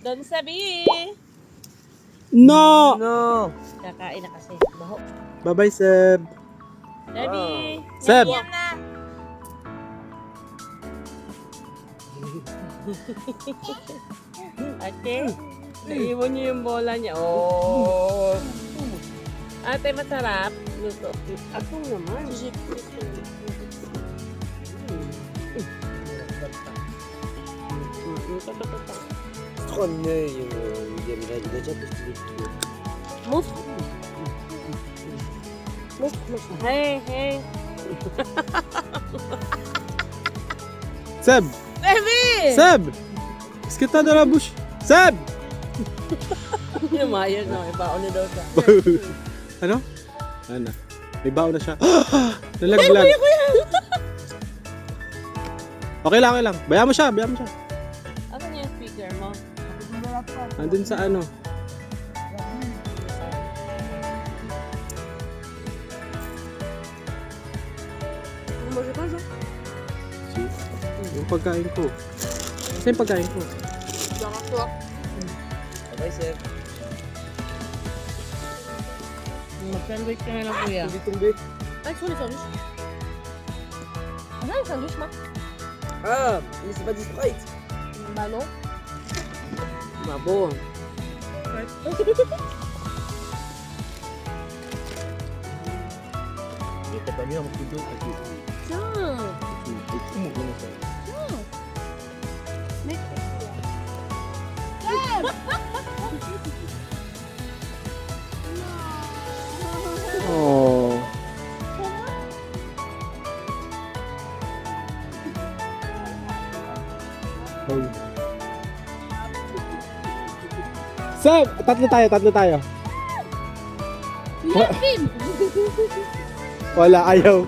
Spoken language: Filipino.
Don Sabi. No! No! Kakain na kasi. Baho. Bye-bye, Seb. Sabi. Seb. Yam na. Okay. Naiwan niyo yung bola niya. Oh! Ate, masarap. Luto. Ako naman. Gusto ko na yung ganda dyan. Mus. Mus. Hey, hey. Seb! Baby! Seb! Skita na bush. Seb! Yung mayan na. Ibaon na daw ka. Ano? Ano? May baon na siya. Nalaglag. Okay lang, okay lang. Bayaan mo siya, bayaan mo siya. Asan yung speaker mo? Andun sa ano. Yung pagkain ko. Kasi yung pagkain ko. Bye, sir. Mag-sandwich ka na lang, kuya. Tumbi-tumbi. Ay, sorry, sandwich. Ano yung sandwich, ma? Ah! Ini sa badis kahit. Balo? Mabon. Dito pa niya magtudok at dito. Saan? Umuwi na sir. Oh. Oh. Seb! Tatlo tayo, tatlo tayo. Levin! Wala, ayaw.